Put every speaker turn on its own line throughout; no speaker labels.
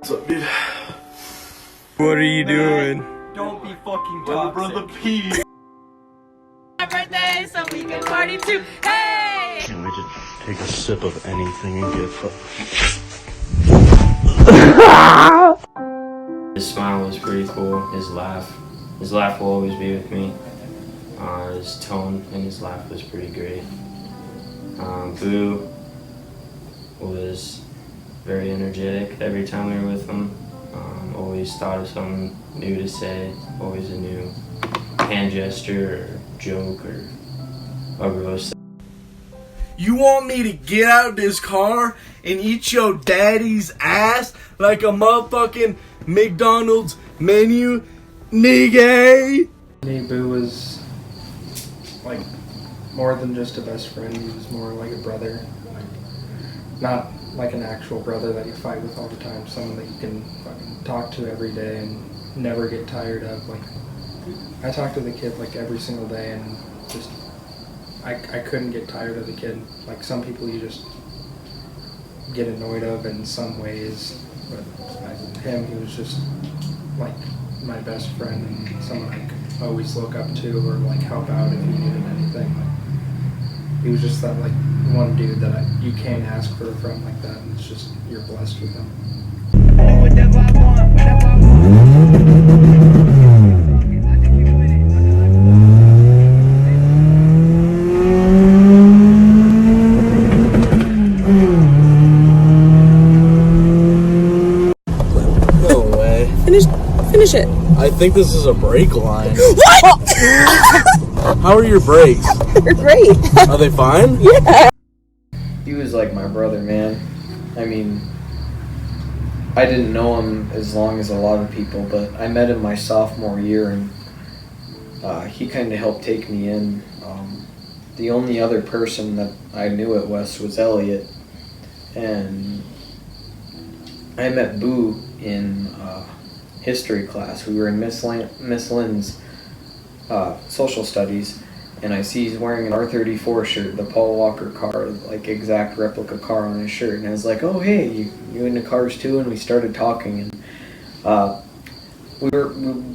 What's up, dude?
What are you doing?
Don't be fucking toxic.
Brother P.
My birthday, so we can party too. Hey!
Can't wait to take a sip of anything and get fucked.
His smile was pretty cool. His laugh will always be with me. His tone and his laugh was pretty great. Boo was very energetic every time we were with him. Always thought of something new to say, always a new hand gesture or joke or a roast.
You want me to get out of this car and eat your daddy's ass like a motherfucking McDonald's menu, nigga?
Me, Boo was like more than just a best friend. He was more like a brother. Not like an actual brother that you fight with all the time. Someone that you can fucking talk to every day and never get tired of. Like, I talk to the kid like every single day and just, I couldn't get tired of the kid. Like some people you just get annoyed of in some ways, but him, he was just like my best friend and someone I could always look up to or like help out if you needed anything. Like, he was just that like one dude that you can't ask for a friend like that, and it's just, you're blessed with him.
No way.
Finish it.
I think this is a brake line.
What?
How are your brakes?
You're great.
Are they fine?
Yeah.
He was like my brother, man. I mean, I didn't know him as long as a lot of people, but I met him my sophomore year, and he kind of helped take me in. The only other person that I knew at West was Elliot, and I met Boo in history class. We were in Miss Lynn's social studies, and I see he's wearing an R34 shirt, the Paul Walker car, like exact replica car on his shirt, and I was like, oh hey, you into cars too? And we started talking, and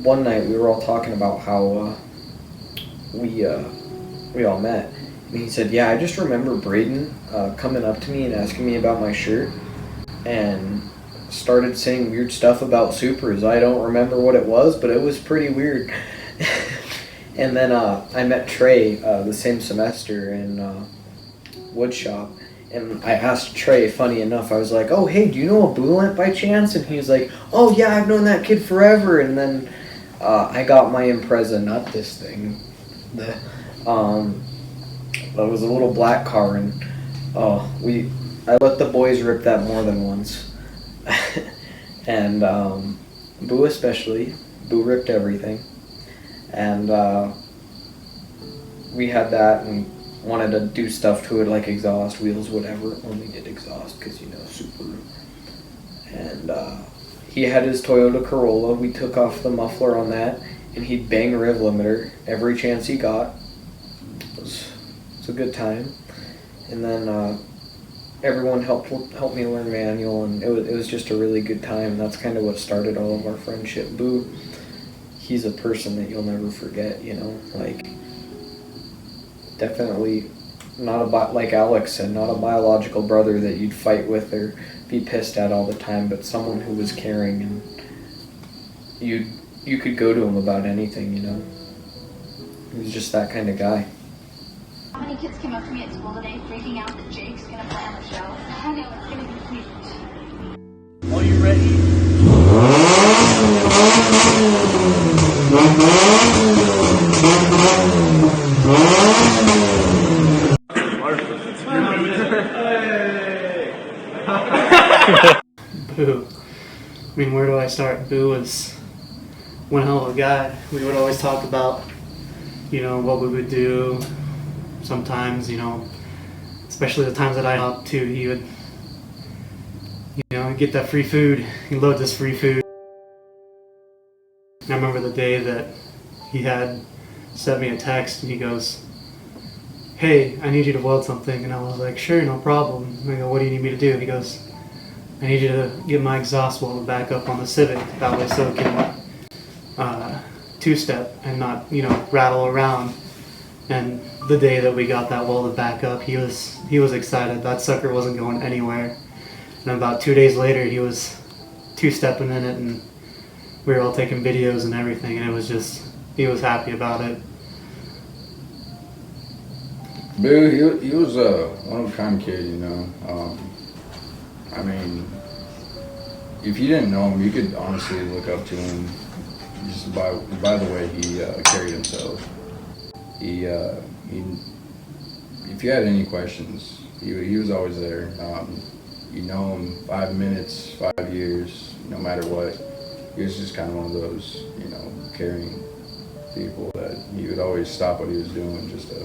one night we were all talking about how we all met, and he said, yeah, I just remember Braden coming up to me and asking me about my shirt, and started saying weird stuff about Supers. I don't remember what it was, but it was pretty weird. And then I met Trey the same semester in woodshop, and I asked Trey, funny enough, I was like, oh hey, do you know a Bulent by chance? And he was like, oh yeah, I've known that kid forever. And then I got my Impreza, not this thing, it was a little black car, and I let the boys rip that more than once. And Boo especially, Boo ripped everything. And we had that and wanted to do stuff to it like exhaust, wheels, whatever. Only did exhaust because, you know, Subaru. And he had his Toyota Corolla. We took off the muffler on that, and he'd bang a rev limiter every chance he got. It was a good time. And then everyone helped me learn manual, and it was just a really good time. And that's kind of what started all of our friendship. Boo, he's a person that you'll never forget, you know, like, definitely not like Alex said, not a biological brother that you'd fight with or be pissed at all the time, but someone who was caring, and you could go to him about anything, you know. He was just that kind of guy.
How many kids came up to me at school today freaking out that Jake's gonna play on the show? I know, it's gonna be huge.
Are you ready?
Boo. I mean, where do I start? Boo was one hell of a guy. We would always talk about, you know, what we would do. Sometimes, you know, especially the times that I helped too, he would, you know, get that free food. He loved this free food. I remember the day that he had sent me a text and he goes, hey, I need you to weld something. And I was like, sure, no problem. And I go, what do you need me to do? He goes, I need you to get my exhaust welder back up on the Civic, that way so it can two-step and not, you know, rattle around. And the day that we got that welded back up, he was excited. That sucker wasn't going anywhere. And about 2 days later, he was two-stepping in it, and we were all taking videos and everything, and it was just, he was happy about it.
Boo, he was a one-of-a-kind kid, you know. I mean, if you didn't know him, you could honestly look up to him just by the way he carried himself. He, if you had any questions, he was always there. You know him 5 minutes, 5 years, no matter what. He was just kind of one of those, you know, caring people that he would always stop what he was doing just to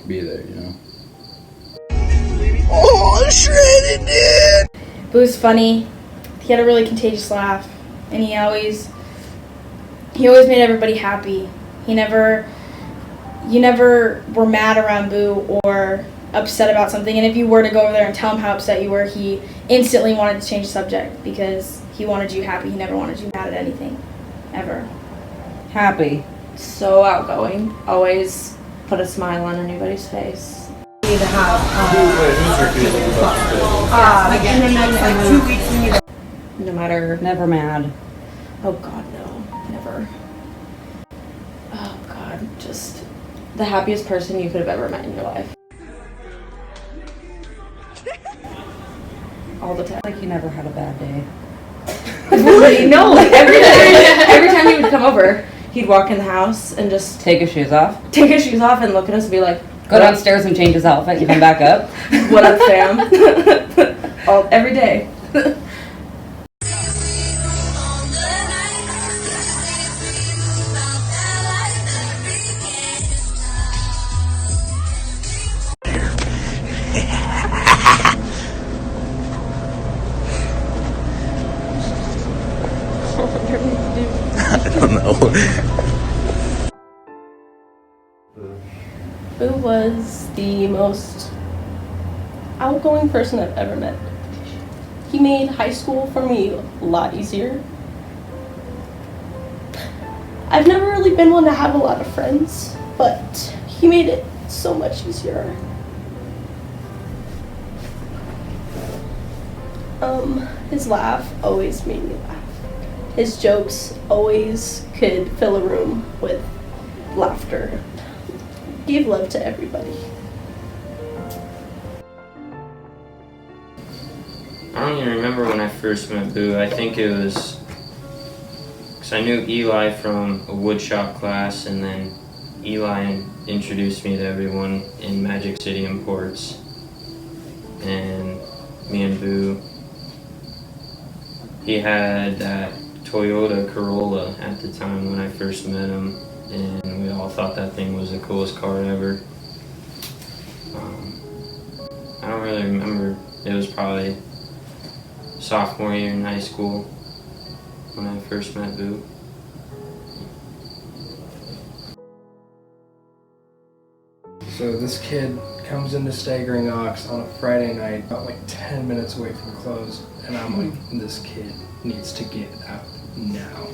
be there, you know.
Oh, shredded, dude!
Boo's funny. He had a really contagious laugh, and he always made everybody happy. You never were mad around Boo or upset about something, and if you were to go over there and tell him how upset you were, he instantly wanted to change the subject because he wanted you happy. He never wanted you mad at anything, ever.
Happy. So outgoing. Always put a smile on anybody's face. To have, and then 2 weeks no matter. Never mad. Oh God, no, never. Oh God, just the happiest person you could have ever met in your life. All the time. Like he never had a bad day. Really? No, like every time he would come over, he'd walk in the house and just
take his shoes off
and look at us and be like,
go downstairs and change his outfit and come back up.
What up, fam? Every day.
I don't know.
Boo was the most outgoing person I've ever met. He made high school for me a lot easier. I've never really been one to have a lot of friends, but he made it so much easier. His laugh always made me laugh. His jokes always could fill a room with laughter. He gave love to everybody.
I don't even remember when I first met Boo. I think it was because I knew Eli from a woodshop class, and then Eli introduced me to everyone in Magic City Imports. And me and Boo, he had that Toyota Corolla at the time when I first met him, and we all thought that thing was the coolest car ever. I don't really remember. It was probably sophomore year in high school when I first met Boo.
So this kid comes into Staggering Ox on a Friday night, about like 10 minutes away from close, and I'm like, this kid needs to get out now.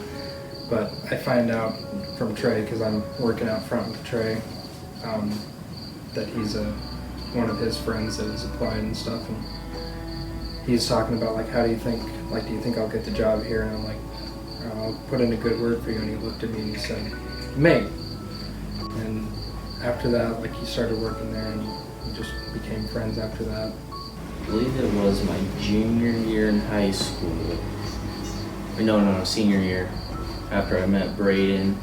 But I find out from Trey, because I'm working out front with Trey, that he's one of his friends that is applied and stuff, and he's talking about like, how do you think I'll get the job here? And I'm like, I'll put in a good word for you. And he looked at me and he said, May. And after that, like, he started working there, and we just became friends after that.
I believe it was my junior year in high school. No, senior year. After I met Braden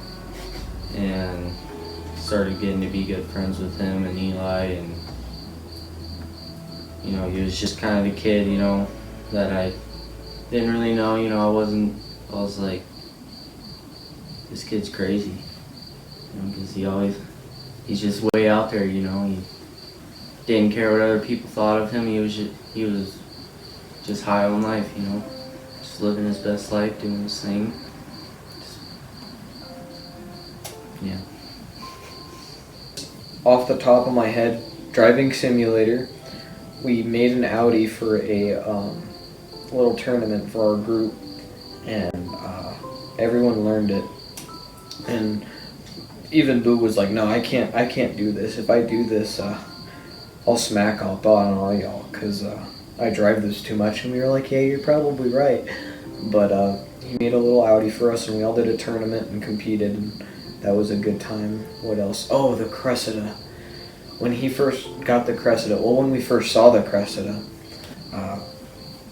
and started getting to be good friends with him and Eli, and you know, he was just kind of the kid, you know, that I didn't really know. You know, I was like, this kid's crazy, you know, because he's just way out there, you know. He didn't care what other people thought of him. He was just high on life, you know, just living his best life, doing his thing. Yeah.
Off the top of my head, driving simulator. we made an Audi for a little tournament for our group, and everyone learned it. And even Boo was like, "No, I can't do this. If I do this, I'll smack on all y'all, cause I drive this too much." And we were like, "Yeah, you're probably right." But he made a little Audi for us, and we all did a tournament and competed, and that was a good time. What else? Oh, the Cressida. When he first got the Cressida, well, when we first saw the Cressida,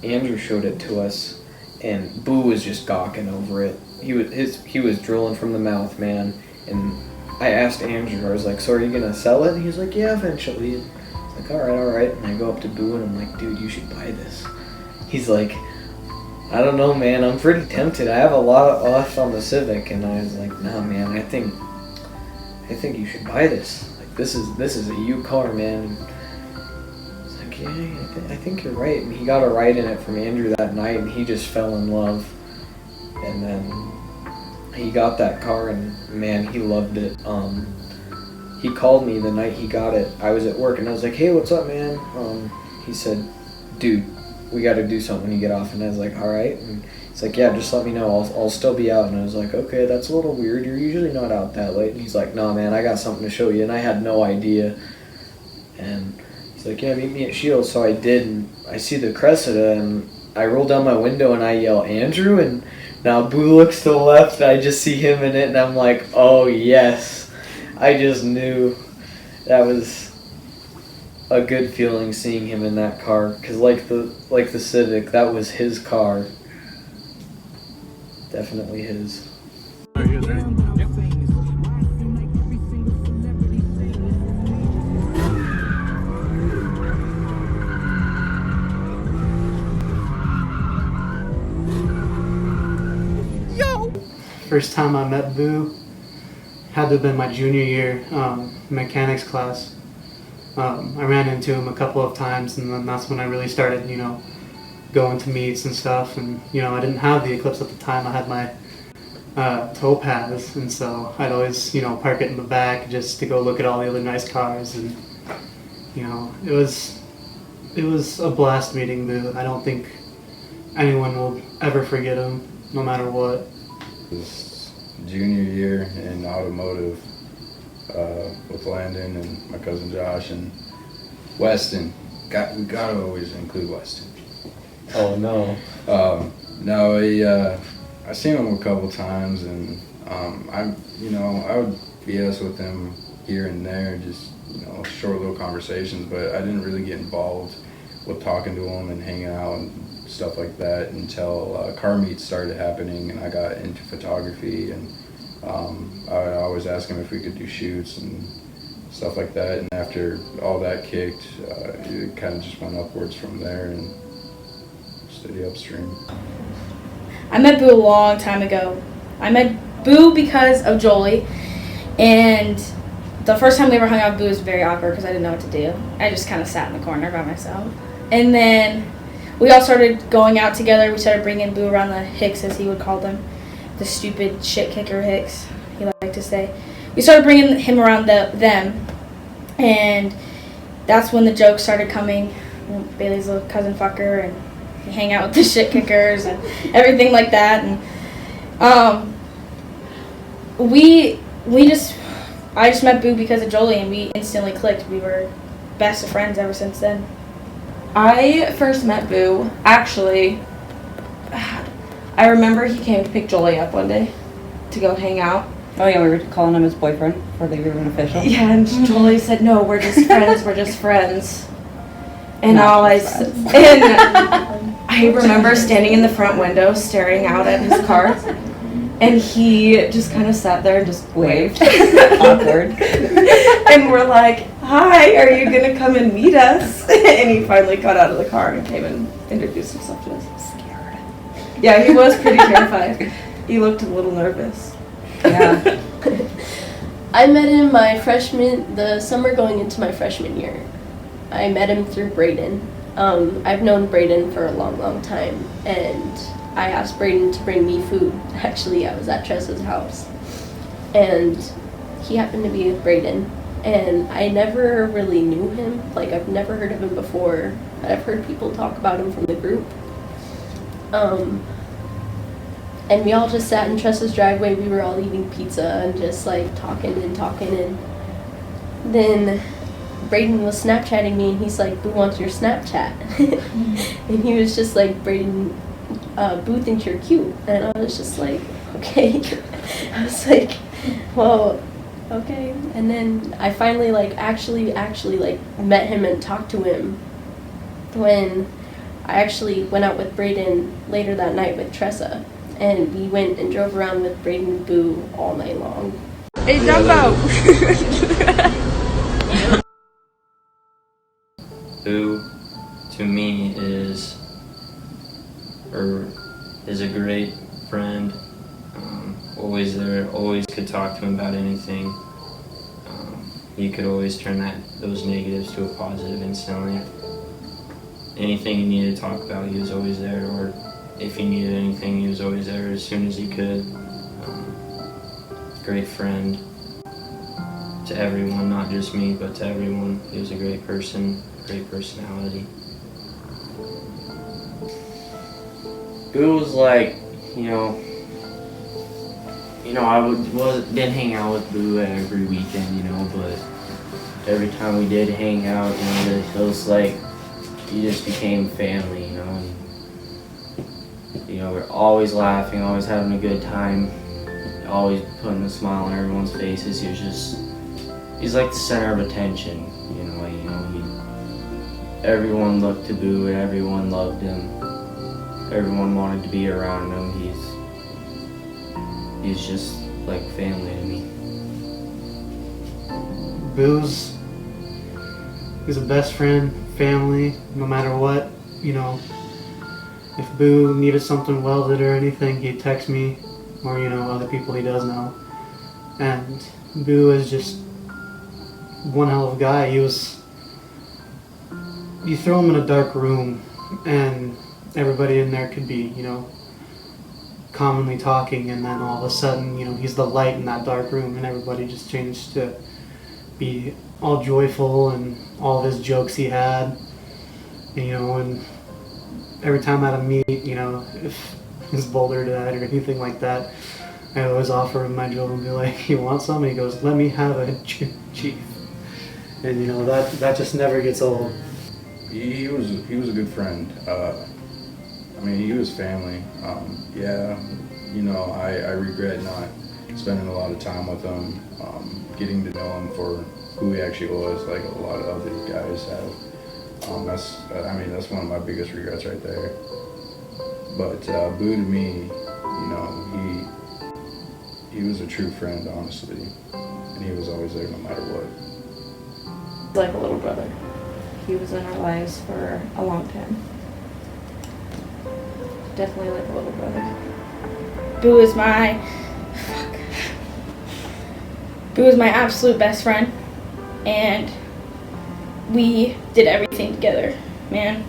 Andrew showed it to us, and Boo was just gawking over it. He was drooling from the mouth, man. And I asked Andrew, I was like, "So are you gonna sell it?" And he was like, "Yeah, eventually." It's like, all right. And I go up to Boo and I'm like, "Dude, you should buy this." He's like, "I don't know, man. I'm pretty tempted. I have a lot left on the Civic." And I was like, "Nah, man. I think you should buy this. Like, this is a you car, man." And it's like, "Yeah, I think you're right." And he got a ride in it from Andrew that night, and he just fell in love. And then he got that car, and man, he loved it. He called me the night he got it. I was at work, and I was like, "Hey, what's up, man?" He said, "Dude, we got to do something when you get off." And I was like, "All right." And he's like, "Yeah, just let me know. I'll still be out." And I was like, "Okay, that's a little weird. You're usually not out that late." And he's like, "Nah, man, I got something to show you." And I had no idea. And he's like, "Yeah, meet me at Shields." So I did, and I see the Cressida, and I roll down my window, and I yell, "Andrew!" And now Boo looks to the left, and I just see him in it, and I'm like, "Oh, yes." I just knew that was a good feeling seeing him in that car, because like the Civic, that was his car. Definitely his.
Are you guys ready? Yep.
First time I met Boo had to have been my junior year, mechanics class. I ran into him a couple of times, and then that's when I really started, going to meets and stuff. And I didn't have the Eclipse at the time. I had my Topaz, and so I'd always park it in the back just to go look at all the other nice cars. And it was a blast meeting Boo. I don't think anyone will ever forget him, no matter what.
This junior year in automotive with Landon and my cousin Josh and Weston. We gotta always include Weston.
Oh no.
No, I seen him a couple times, and I would BS with him here and there, just short little conversations, but I didn't really get involved with talking to him and hanging out and stuff like that until car meets started happening, and I got into photography, and I always ask him if we could do shoots and stuff like that. And after all that kicked, it kind of just went upwards from there and steady upstream.
I met Boo a long time ago. I met Boo because of Jolie, and the first time we ever hung out with Boo was very awkward because I didn't know what to do. I just kind of sat in the corner by myself. And then we all started going out together. We started bringing Boo around the Hicks, as he would call them. The stupid shit kicker Hicks, he liked to say. We started bringing him around them, and that's when the jokes started coming. Bailey's little cousin fucker, and we hang out with the shit kickers and everything like that. And I just met Boo because of Jolie, and we instantly clicked. We were best of friends ever since then.
I first met Boo, actually, I remember he came to pick Jolie up one day to go hang out.
Oh yeah, we were calling him his boyfriend before they were even official.
Yeah, and Jolie said, "No, we're just friends, we're just friends." And I remember standing in the front window staring out at his car, and he just kind of sat there and just waved.
Awkward.
And we're like, "Hi, are you going to come and meet us?" And he finally got out of the car and came and introduced himself to us. Scared. Yeah, he was pretty terrified. He looked a little nervous.
Yeah.
I met him the summer going into my freshman year. I met him through Braden. I've known Braden for a long, long time, and I asked Braden to bring me food. Actually, I was at Tressa's house, and he happened to be with Braden, and I never really knew him. Like, I've never heard of him before, but I've heard people talk about him from the group. And we all just sat in Tressa's driveway. We were all eating pizza and just like talking, and then Braden was Snapchatting me, and he's like, "Boo wants your Snapchat," and he was just like, "Braden, Boo thinks you're cute," and I was just like, "Okay." I was like, "Well, okay." And then I finally like actually like met him and talked to him when I actually went out with Braden later that night with Tressa, and we went and drove around with Braden and Boo all night long.
Hey, Dumbo!
Boo, to me, is a great friend. Always there, always could talk to him about anything. You could always turn those negatives to a positive instantly. Anything you needed to talk about, he was always there, or if you needed anything, he was always there as soon as he could. Great friend to everyone, not just me, but to everyone. He was a great person, great personality.
Boo was like, I didn't hang out with Boo every weekend, but every time we did hang out, it feels like you just became family, we're always laughing, always having a good time, always putting a smile on everyone's faces. He's like the center of attention, everyone looked to Boo and everyone loved him. Everyone wanted to be around him. He's just like family to me.
Boo's is a best friend, family, no matter what. If Boo needed something welded or anything, he'd text me, or other people he does know. And Boo is just one hell of a guy. You throw him in a dark room, and everybody in there could be, commonly talking, and then all of a sudden, he's the light in that dark room, and everybody just changed to be all joyful, and all of his jokes he had, and every time at a meet, if his boulder died or anything like that, I always offer him my drill and be like, "You want some?" And he goes, "Let me have a chief." And that just never gets old.
He was a good friend. He was family. I regret not spending a lot of time with him, getting to know him for who he actually was, like a lot of other guys have. That's one of my biggest regrets right there. But Boo to me, he was a true friend, honestly, and he was always there no matter what.
Like a little brother. He was in our lives for a long time. Definitely like a little brother.
Boo is my absolute best friend, and we did everything together, man.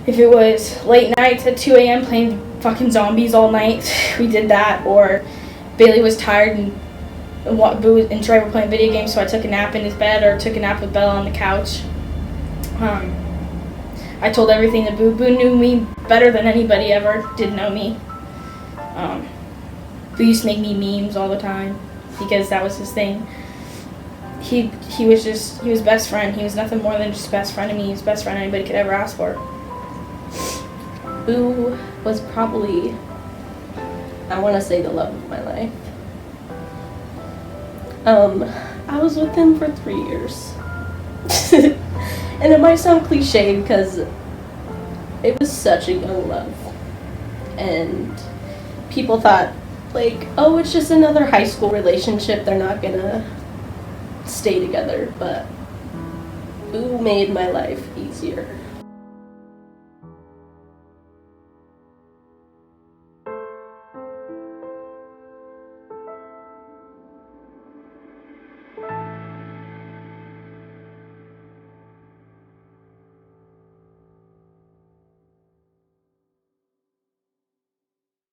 If it was late nights at 2 a.m. playing fucking zombies all night, we did that. Or Bailey was tired and Boo and Trey were playing video games, so I took a nap in his bed or took a nap with Bella on the couch. I told everything to Boo. Boo knew me better than anybody ever did know me. Boo used to make me memes all the time because that was his thing. He was best friend. He was nothing more than just best friend to me. He was best friend anybody could ever ask for.
Boo was probably, I want to say, the love of my life. I was with him for 3 years. And it might sound cliche because it was such a young love. And people thought, like, oh, it's just another high school relationship. They're not gonna stay together. But Boo made my life easier.